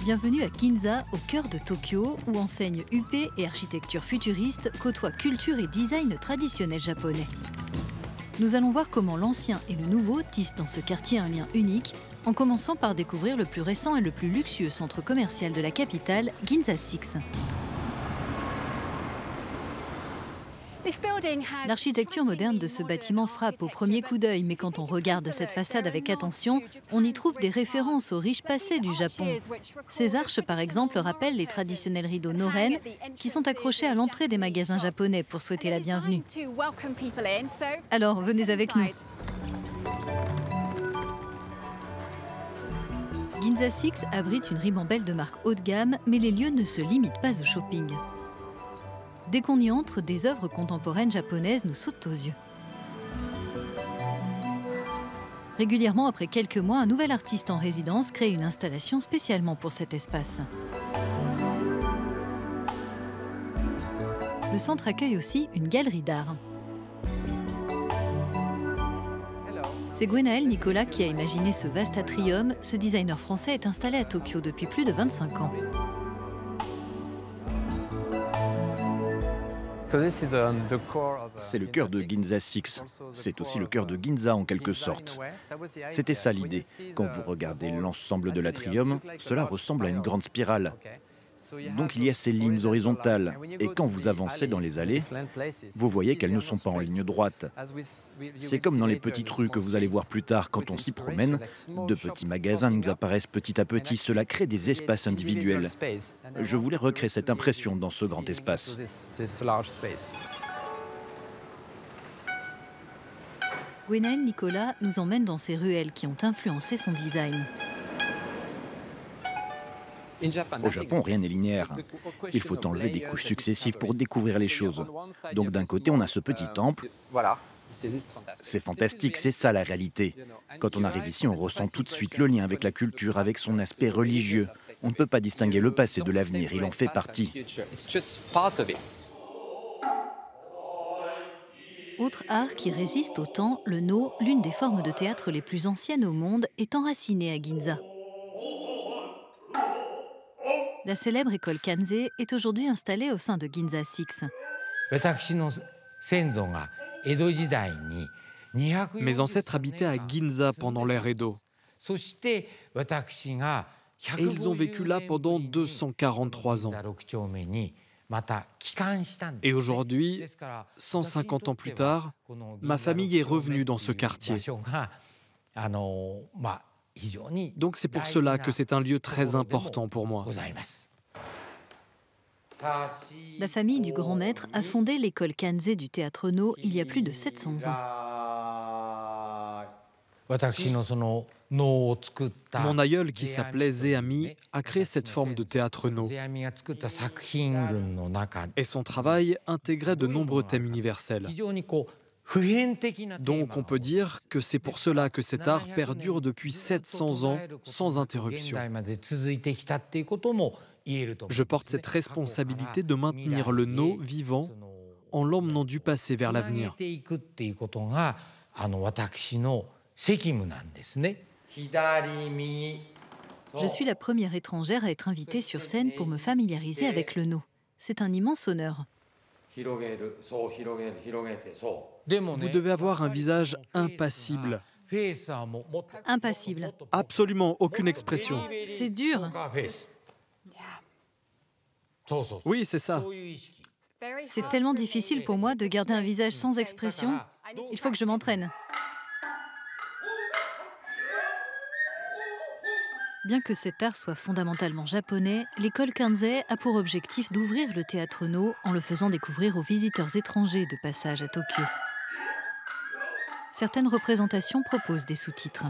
Bienvenue à Ginza, au cœur de Tokyo, où enseignes UP et architecture futuriste côtoient culture et design traditionnel japonais. Nous allons voir comment l'ancien et le nouveau tissent dans ce quartier un lien unique, en commençant par découvrir le plus récent et le plus luxueux centre commercial de la capitale, Ginza Six. L'architecture moderne de ce bâtiment frappe au premier coup d'œil, mais quand on regarde cette façade avec attention, on y trouve des références au riche passé du Japon. Ces arches, par exemple, rappellent les traditionnels rideaux Noren qui sont accrochés à l'entrée des magasins japonais pour souhaiter la bienvenue. Alors, venez avec nous. Ginza Six abrite une ribambelle de marques haut de gamme, mais les lieux ne se limitent pas au shopping. Dès qu'on y entre, des œuvres contemporaines japonaises nous sautent aux yeux. Régulièrement, après quelques mois, un nouvel artiste en résidence crée une installation spécialement pour cet espace. Le centre accueille aussi une galerie d'art. C'est Gwenaël Nicolas qui a imaginé ce vaste atrium. Ce designer français est installé à Tokyo depuis plus de 25 ans. C'est le cœur de Ginza Six. C'est aussi le cœur de Ginza en quelque sorte. C'était ça l'idée. Quand vous regardez l'ensemble de l'atrium, cela ressemble à une grande spirale. Donc il y a ces lignes horizontales. Et quand vous avancez dans les allées, vous voyez qu'elles ne sont pas en ligne droite. C'est comme dans les petites rues que vous allez voir plus tard quand on s'y promène. De petits magasins nous apparaissent petit à petit. Cela crée des espaces individuels. Je voulais recréer cette impression dans ce grand espace. Gwenaël Nicolas nous emmène dans ces ruelles qui ont influencé son design. Au Japon, rien n'est linéaire. Il faut enlever des couches successives pour découvrir les choses. Donc d'un côté, on a ce petit temple. C'est fantastique, c'est ça la réalité. Quand on arrive ici, on ressent tout de suite le lien avec la culture, avec son aspect religieux. On ne peut pas distinguer le passé de l'avenir, il en fait partie. Autre art qui résiste au temps, le no, l'une des formes de théâtre les plus anciennes au monde, est enracinée à Ginza. La célèbre école Kanzei est aujourd'hui installée au sein de Ginza Six. Mes ancêtres habitaient à Ginza pendant l'ère Edo. Et ils ont vécu là pendant 243 ans. Et aujourd'hui, 150 ans plus tard, ma famille est revenue dans ce quartier. Donc c'est pour cela que c'est un lieu très important pour moi. La famille du grand maître a fondé l'école Kanzei du théâtre No il y a plus de 700 ans. Mon aïeul, qui s'appelait Zeami, a créé cette forme de théâtre No. Et son travail intégrait de nombreux thèmes universels. Donc on peut dire que c'est pour cela que cet art perdure depuis 700 ans sans interruption. Je porte cette responsabilité de maintenir le No vivant en l'emmenant du passé vers l'avenir. Je suis la première étrangère à être invitée sur scène pour me familiariser avec le No. C'est un immense honneur. Vous devez avoir un visage impassible. Impassible. Absolument aucune expression. C'est dur. Oui, c'est ça. C'est tellement difficile pour moi de garder un visage sans expression. Il faut que je m'entraîne. Bien que cet art soit fondamentalement japonais, l'école Kanzei a pour objectif d'ouvrir le théâtre No en le faisant découvrir aux visiteurs étrangers de passage à Tokyo. Certaines représentations proposent des sous-titres.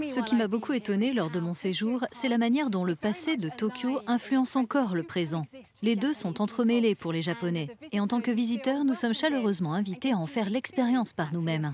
Ce qui m'a beaucoup étonnée lors de mon séjour, c'est la manière dont le passé de Tokyo influence encore le présent. Les deux sont entremêlés pour les Japonais. Et en tant que visiteurs, nous sommes chaleureusement invités à en faire l'expérience par nous-mêmes.